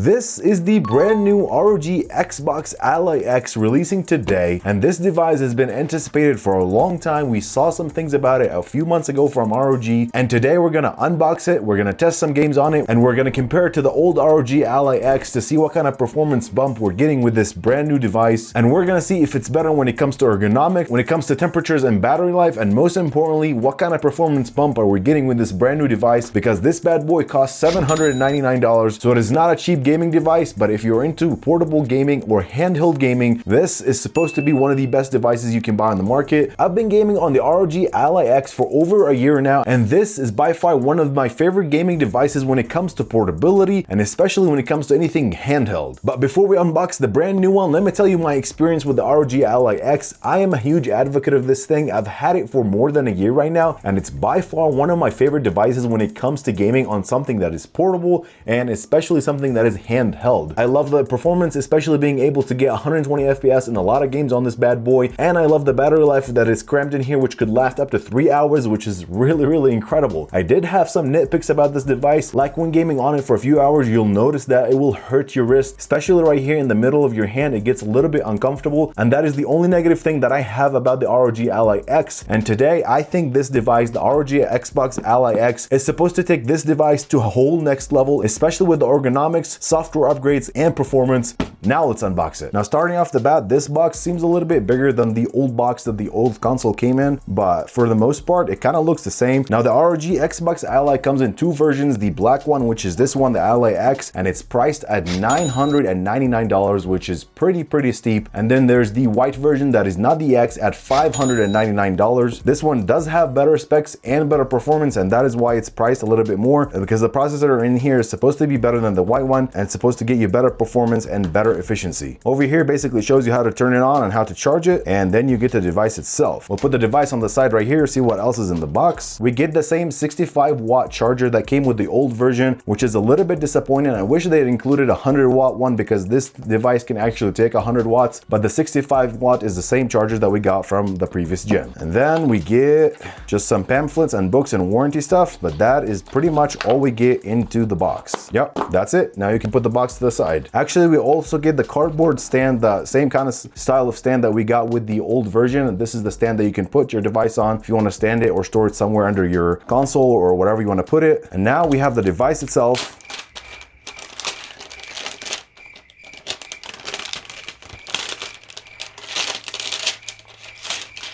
This is the brand new ROG XBOX ALLY X releasing today, and this device has been anticipated for a long time. We saw some things about it a few months ago from ROG, and today we're gonna unbox it, we're gonna test some games on it, and we're gonna compare it to the old ROG ALLY X to see what kind of performance bump we're getting with this brand new device, and we're gonna see if it's better when it comes to ergonomics, when it comes to temperatures and battery life, and most importantly, what kind of performance bump are we getting with this brand new device, because this bad boy costs $799, so it is not a cheap gaming device. But if you're into portable gaming or handheld gaming, this is supposed to be one of the best devices you can buy on the market. I've been gaming on the ROG ALLY X for over a year now, and this is by far one of my favorite gaming devices when it comes to portability, and especially when it comes to anything handheld. But before we unbox the brand new one, let me tell you my experience with the ROG ALLY X. I am a huge advocate of this thing. I've had it for more than a year right now, and it's by far one of my favorite devices when it comes to gaming on something that is portable, and especially something that is handheld. I love the performance, especially being able to get 120 FPS in a lot of games on this bad boy, and I love the battery life that is crammed in here, which could last up to 3 hours, which is really incredible. I did have some nitpicks about this device, like when gaming on it for a few hours, you'll notice that it will hurt your wrist, especially right here in the middle of your hand. It gets a little bit uncomfortable, and that is the only negative thing that I have about the ROG ALLY X. And today, I think this device, the ROG XBOX ALLY X, is supposed to take this device to a whole next level, especially with the ergonomics, software upgrades, and performance. Now let's unbox it. Now, starting off the bat, this box seems a little bit bigger than the old box that the old console came in, but for the most part, it kind of looks the same. Now, the ROG XBOX ALLY comes in two versions, the black one, which is this one, the ALLY X, and it's priced at $999, which is pretty steep. And then there's the white version that is not the X at $599. This one does have better specs and better performance, and that is why it's priced a little bit more, because the processor in here is supposed to be better than the white one, and it's supposed to get you better performance and better efficiency. Over here basically shows you how to turn it on and how to charge it, and then you get the device itself. We'll put the device on the side right here, see what else is in the box. We get the same 65-watt charger that came with the old version, which is a little bit disappointing. I wish they had included a 100-watt one, because this device can actually take 100 watts, but the 65-watt is the same charger that we got from the previous gen. And then we get just some pamphlets and books and warranty stuff, but that is pretty much all we get into the box. Yep, that's it. Now you can put the box to the side. Actually, we also get the cardboard stand, the same kind of style of stand that we got with the old version. And this is the stand that you can put your device on if you want to stand it or store it somewhere under your console or whatever you want to put it. And now we have the device itself.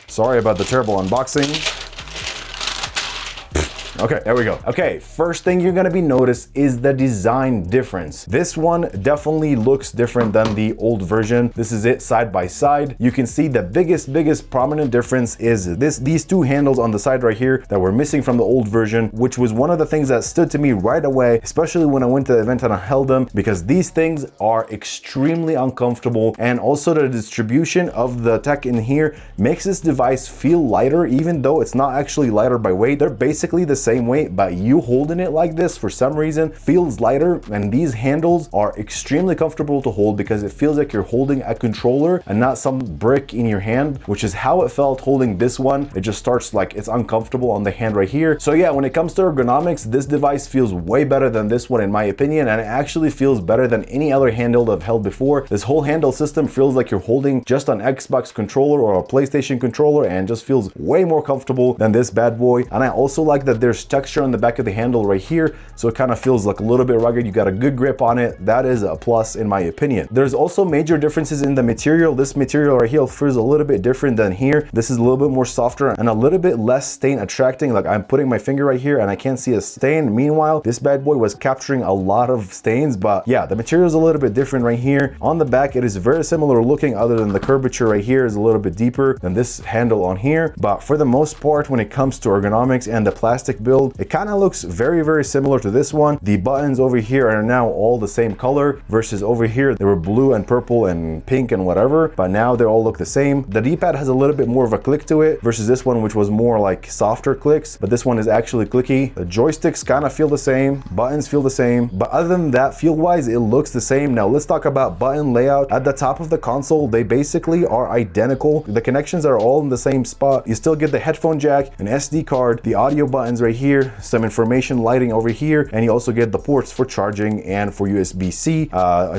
Sorry about the terrible unboxing. Okay, there we go. Okay, first thing you're gonna be noticed is the design difference. This one definitely looks different than the old version. This is it side by side. You can see the biggest prominent difference is these two handles on the side right here that were missing from the old version, which was one of the things that stood to me right away, especially when I went to the event and I held them, because these things are extremely uncomfortable, and also the distribution of the tech in here makes this device feel lighter, even though it's not actually lighter by weight. They're basically the same weight, but you holding it like this for some reason feels lighter, and these handles are extremely comfortable to hold because it feels like you're holding a controller and not some brick in your hand, which is how it felt holding this one. It just starts like it's uncomfortable on the hand right here. So yeah, when it comes to ergonomics, this device feels way better than this one in my opinion, and it actually feels better than any other handheld I've held before. This whole handle system feels like you're holding just an Xbox controller or a PlayStation controller, and just feels way more comfortable than this bad boy. And I also like that there's texture on the back of the handle right here, so it kind of feels like a little bit rugged. You got a good grip on it. That is a plus in my opinion. There's also major differences in the material. This material right here feels a little bit different than here. This is a little bit more softer and a little bit less stain attracting. Like, I'm putting my finger right here and I can't see a stain. Meanwhile, this bad boy was capturing a lot of stains. But yeah, the material is a little bit different right here. On the back, it is very similar looking, other than the curvature right here is a little bit deeper than this handle on here. But for the most part, when it comes to ergonomics and the plastic build, it kind of looks very similar to this one. The buttons over here are now all the same color, versus over here they were blue and purple and pink and whatever, but now they all look the same. The D-pad has a little bit more of a click to it versus this one, which was more like softer clicks, but this one is actually clicky. The joysticks kind of feel the same, buttons feel the same, but other than that, feel wise, it looks the same. Now let's talk about button layout. At the top of the console, they basically are identical. The connections are all in the same spot. You still get the headphone jack, an SD card, the audio buttons right right here, some information, lighting over here, and you also get the ports for charging and for USB-C,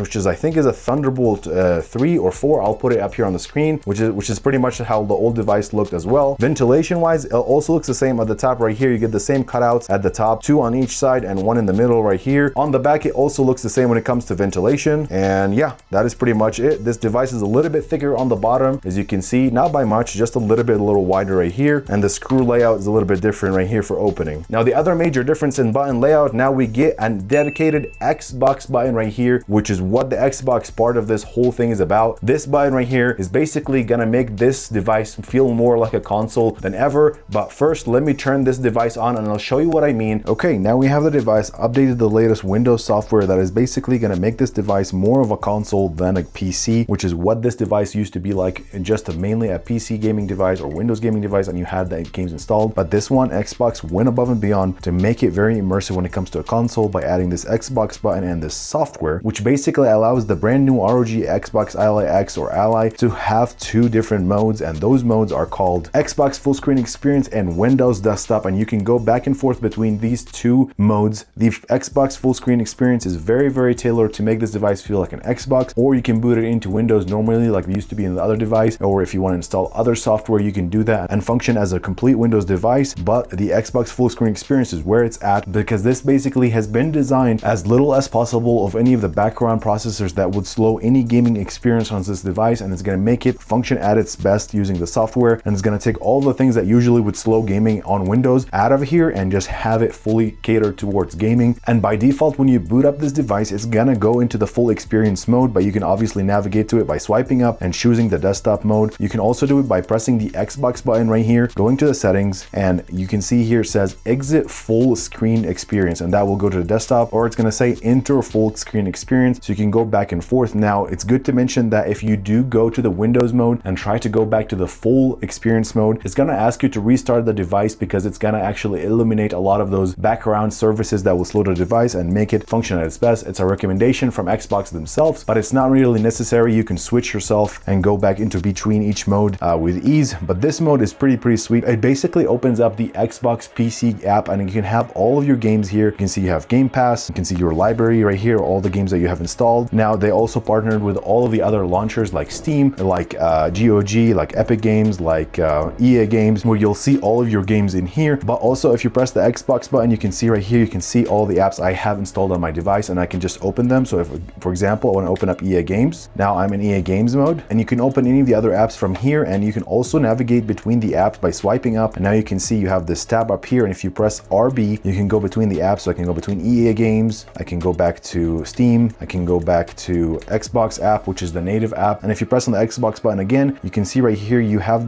which is I think is a Thunderbolt 3 or 4. I'll put it up here on the screen, which is pretty much how the old device looked as well. Ventilation wise, it also looks the same at the top right here. You get the same cutouts at the top, 2 on each side and 1 in the middle right here. On the back, it also looks the same when it comes to ventilation. And yeah, that is pretty much it. This device is a little bit thicker on the bottom, as you can see, not by much, just a little wider right here. And the screw layout is a little bit different right here for opening. Now, the other major difference in button layout, now we get a dedicated Xbox button right here, which is what the Xbox part of this whole thing is about. This button right here is basically gonna make this device feel more like a console than ever. But first, let me turn this device on and I'll show you what I mean. Okay, now we have the device updated the latest Windows software that is basically gonna make this device more of a console than a PC, which is what this device used to be like, just mainly a PC gaming device or Windows gaming device, and you had the games installed. But this one, Xbox went above and beyond to make it very immersive when it comes to a console by adding this Xbox button and this software, which basically allows the brand new ROG XBOX ALLY X or Ally to have 2 different modes, and those modes are called Xbox Full Screen Experience and Windows Desktop, and you can go back and forth between these 2 modes. The Xbox Full Screen Experience is very tailored to make this device feel like an Xbox, or you can boot it into Windows normally like it used to be in the other device, or if you want to install other software, you can do that and function as a complete Windows device. But the Xbox Full Screen Experience is where it's at, because this basically has been designed as little as possible of any of the background processors that would slow any gaming experience on this device, and it's going to make it function at its best using the software, and it's going to take all the things that usually would slow gaming on Windows out of here and just have it fully catered towards gaming. And by default, when you boot up this device, it's gonna go into the full experience mode, but you can obviously navigate to it by swiping up and choosing the desktop mode. You can also do it by pressing the Xbox button right here, going to the settings, and you can see here it says exit full screen experience, and that will go to the desktop, or it's gonna say enter full screen experience, so you can go back and forth. Now, it's good to mention that if you do go to the Windows mode and try to go back to the full experience mode, it's gonna ask you to restart the device, because it's gonna actually eliminate a lot of those background services that will slow the device and make it function at its best. It's a recommendation from Xbox themselves, but it's not really necessary. You can switch yourself and go back into between each mode with ease. But this mode is pretty sweet. It basically opens up the Xbox PC app, and you can have all of your games here. You can see you have Game Pass, you can see your library right here, all the games that you have installed. Now, they also partnered with all of the other launchers like Steam, like GOG, like Epic Games, like EA Games, where you'll see all of your games in here. But also, if you press the Xbox button, you can see right here, you can see all the apps I have installed on my device, and I can just open them. So if, for example, I want to open up EA Games, now I'm in EA Games mode, and you can open any of the other apps from here, and you can also navigate between the apps by swiping up. And now you can see you have this tab up here, and if you press RB, you can go between the apps. So I can go between EA Games, I can go back to Steam, I can go back to Xbox app, which is the native app. And if you press on the Xbox button again, you can see right here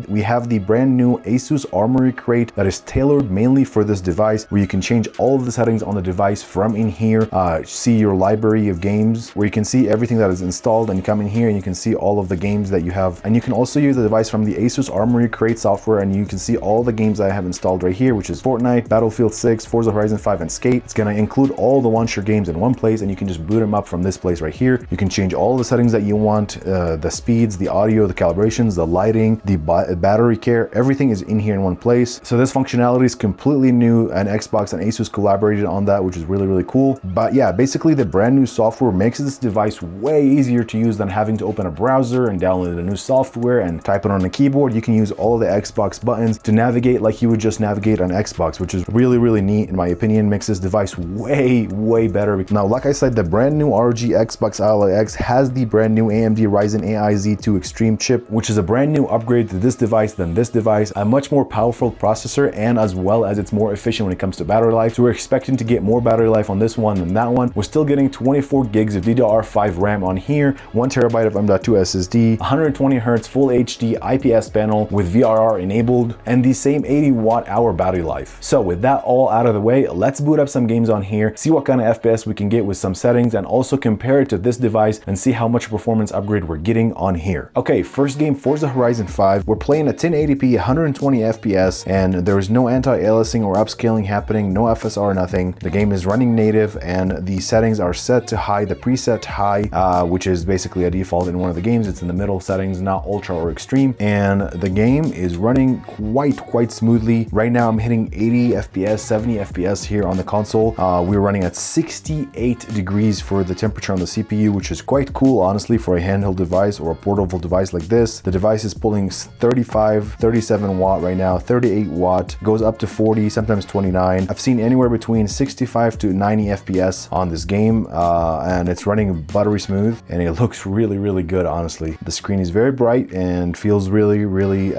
we have the brand new ASUS Armory crate that is tailored mainly for this device, where you can change all of the settings on the device from in here. See your library of games, where you can see everything that is installed, and you come in here and you can see all of the games that you have. And you can also use the device from the ASUS Armory crate software, and you can see all the games I have installed right here, which is Fortnite, Battlefield 6, Forza Horizon 5, and Skate. It's gonna include all the launcher games in one place, and you can just boot them up from this place right here. You can change all the settings that you want, the speeds, the audio, the calibrations, the lighting, the battery care, everything is in here in one place. So this functionality is completely new, and Xbox and ASUS collaborated on that, which is really cool. But yeah, basically the brand new software makes this device way easier to use than having to open a browser and download a new software and type it on a keyboard. You can use all of the Xbox buttons to navigate like you would just navigate on Xbox, which is really neat in my opinion. Makes this device way better. Now, like I said, the brand new ROG XBOX ALLY X has the brand new AMD Ryzen AI Z2 Extreme chip, which is a brand new upgrade to this device than this device, a much more powerful processor, and as well as it's more efficient when it comes to battery life. So we're expecting to get more battery life on this one than that one. We're still getting 24 gigs of DDR5 RAM on here, 1 terabyte of M.2 SSD, 120 Hz Full HD IPS panel with VRR enabled, and the same 80 watt-hour battery life. So with that all out of the way, let's boot up some games on here, see what kind of FPS we can get with some settings, and also compare it to this device and see how much performance upgrade we're getting on here. Okay, first game, Forza Horizon 5. We're playing at 1080p, 120 FPS, and there is no anti-aliasing or upscaling happening, no FSR, nothing. The game is running native, and the settings are set to high, the preset high, which is basically a default in one of the games. It's in the middle settings, not ultra or extreme, and the game is running quite smoothly. Right now I'm hitting 80 80 FPS, 70 FPS here on the console. We're running at 68 degrees for the temperature on the CPU, which is quite cool, honestly, for a handheld device or a portable device like this. The device is pulling 35, 37 watt right now, 38 watt, goes up to 40, sometimes 29. I've seen anywhere between 65 to 90 FPS on this game, and it's running buttery smooth, and it looks really, really good, honestly. The screen is very bright and feels really, really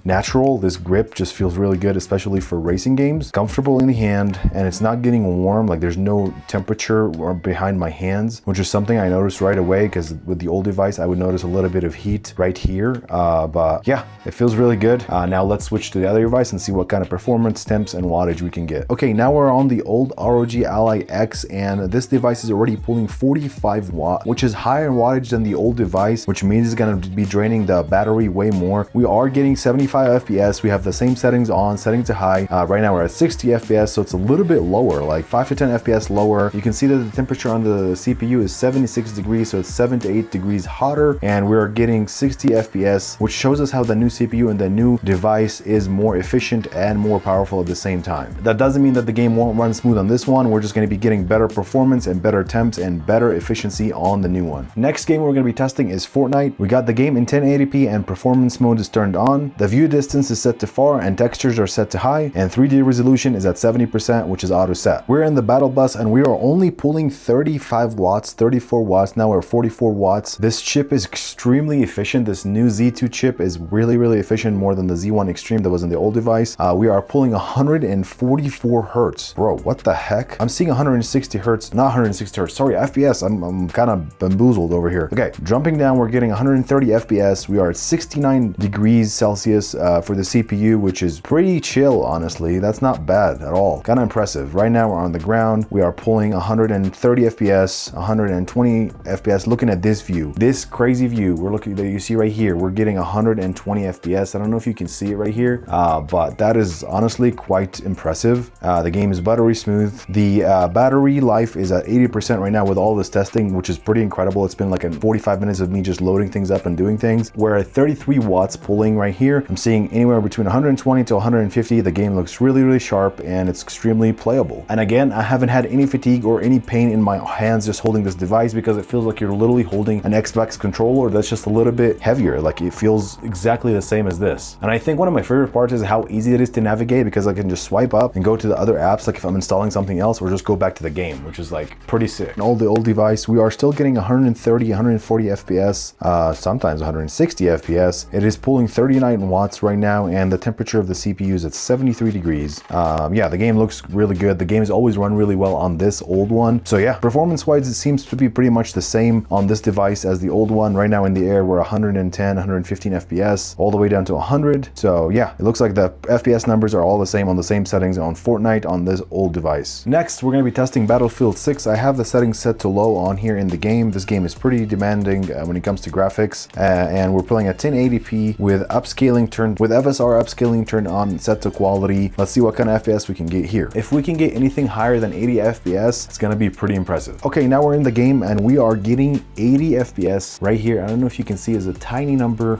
natural. This grip just feels really good, especially for racing games. Comfortable in the hand, and it's not getting warm. Like, there's no temperature behind my hands, which is something I noticed right away, because with the old device, I would notice a little bit of heat right here. But yeah, it feels really good. Now let's switch to the other device and see what kind of performance, temps, and wattage we can get. Okay, now we're on the old ROG Ally X, and this device is already pulling 45 watt, which is higher in wattage than the old device, which means it's gonna be draining the battery way more. We are getting 75 FPS. We have the same settings on, setting to high. Right now we're at 60 FPS, so it's a little bit lower, like 5 to 10 FPS lower. You can see that the temperature on the CPU is 76 degrees, so it's 7 to 8 degrees hotter, and we're getting 60 FPS, which shows us how the new CPU and the new device is more efficient and more powerful at the same time. That doesn't mean that the game won't run smooth on this one. We're just going to be getting better performance and better temps and better efficiency on the new one. Next game we're going to be testing is Fortnite. We got the game in 1080p and performance mode is turned on. The view distance is set to far and textures are set to high, and 3D resolution is at 70%, which is auto set. We're in the battle bus and we are only pulling 35 watts, 34 watts. Now we're 44 watts. This chip is extremely efficient. This new Z2 chip is really, really efficient, more than the Z1 Extreme that was in the old device. We are pulling 144 hertz. Bro, what the heck? I'm seeing 160 hertz, not 160 hertz, sorry, FPS. I'm kind of bamboozled over here. Okay, jumping down, we're getting 130 FPS. We are at 69 degrees Celsius for the CPU, which is pretty chill, honestly. That's not bad at all. Kind of impressive. Right now we're on the ground. We are pulling 130 FPS, 120 FPS. Looking at this view, this crazy view, we're looking that you see right here, we're getting 120 FPS. I don't know if you can see it right here, but that is honestly quite impressive. The game is buttery smooth. The battery life is at 80% right now with all this testing, which is pretty incredible. It's been like 45 minutes of me just loading things up and doing things. We're at 33 watts pulling right here. I'm seeing anywhere between 120 to 150. The game looks really, really sharp and it's extremely playable. And again, I haven't had any fatigue or any pain in my hands just holding this device, because it feels like you're literally holding an Xbox controller that's just a little bit heavier. Like, it feels exactly the same as this. And I think one of my favorite parts is how easy it is to navigate, because I can just swipe up and go to the other apps, like if I'm installing something else, or just go back to the game, which is like pretty sick. On the old device, we are still getting 130, 140 FPS, sometimes 160 FPS. It is pulling 39 watts right now, and the temperature of the CPU is at 73 degrees. Yeah, the game looks really good. The game has always run really well on this old one. So yeah, performance-wise, it seems to be pretty much the same on this device as the old one. Right now in the air, we're 110, 115 FPS, all the way down to 100. So yeah, it looks like the FPS numbers are all the same on the same settings on Fortnite on this old device. Next, we're going to be testing Battlefield 6. I have the settings set to low on here in the game. This game is pretty demanding when it comes to graphics, and we're playing at 1080p with upscaling turned, with FSR upscaling turned on, set to quality. Let's see what kind of FPS we can get here. If we can get anything higher than 80 FPS, it's going to be pretty impressive. Okay, now we're in the game and we are getting 80 FPS right here. I don't know if you can see, is a tiny number,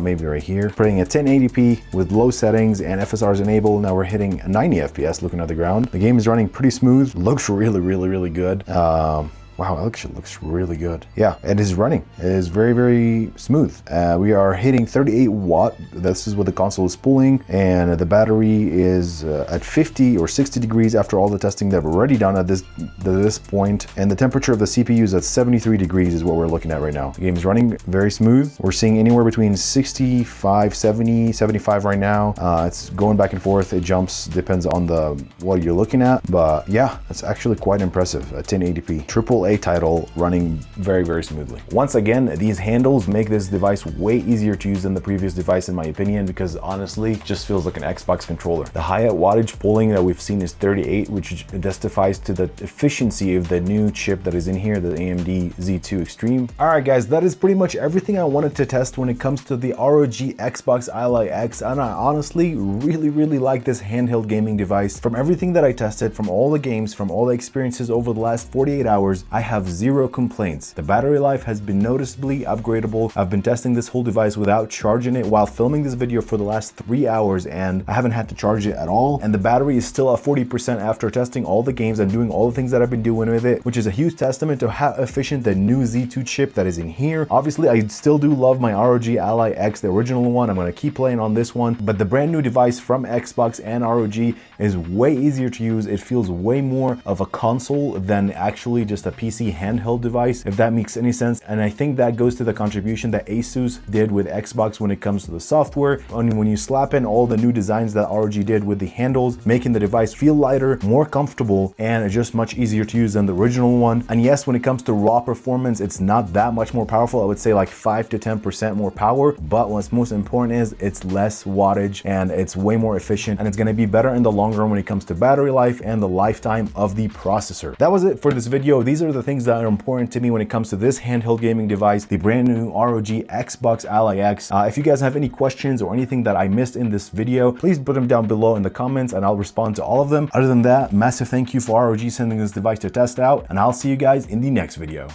maybe right here. Playing at 1080p with low settings and FSR is enabled. Now we're hitting 90 FPS looking at the ground. The game is running pretty smooth. Looks really, really, really good. Wow, it actually looks really good. Yeah, it is running. It is very, very smooth. We are hitting 38 watt. This is what the console is pulling, and the battery is at 50 or 60 degrees after all the testing that we've already done at this point. And the temperature of the CPU is at 73 degrees is what we're looking at right now. The game is running very smooth. We're seeing anywhere between 65, 70, 75 right now. It's going back and forth. It jumps, depends on what you're looking at. But yeah, it's actually quite impressive at 1080p. AAA title running very, very smoothly. Once again, these handles make this device way easier to use than the previous device, in my opinion, because honestly, it just feels like an Xbox controller. The high wattage pulling that we've seen is 38, which testifies to the efficiency of the new chip that is in here, the AMD Z2 Extreme. All right, guys, that is pretty much everything I wanted to test when it comes to the ROG XBOX ALLY X, and I honestly really, really like this handheld gaming device. From everything that I tested, from all the games, from all the experiences over the last 48 hours, I have zero complaints. The battery life has been noticeably upgradable. I've been testing this whole device without charging it while filming this video for the last 3 hours, and I haven't had to charge it at all. And the battery is still at 40% after testing all the games and doing all the things that I've been doing with it, which is a huge testament to how efficient the new Z2 chip that is in here. Obviously, I still do love my ROG Ally X, the original one. I'm gonna keep playing on this one, but the brand new device from Xbox and ROG is way easier to use. It feels way more of a console than actually just a PC handheld device, if that makes any sense. And I think that goes to the contribution that ASUS did with Xbox when it comes to the software. And when you slap in all the new designs that ROG did with the handles, making the device feel lighter, more comfortable, and just much easier to use than the original one. And yes, when it comes to raw performance, it's not that much more powerful. I would say like 5 to 10% more power, but what's most important is it's less wattage and it's way more efficient, and it's going to be better in the long run when it comes to battery life and the lifetime of the processor. That was it for this video. These are the things that are important to me when it comes to this handheld gaming device, the brand new ROG XBOX Ally X. If you guys have any questions or anything that I missed in this video, please put them down below in the comments and I'll respond to all of them. Other than that, massive thank you for ROG sending this device to test out, and I'll see you guys in the next video.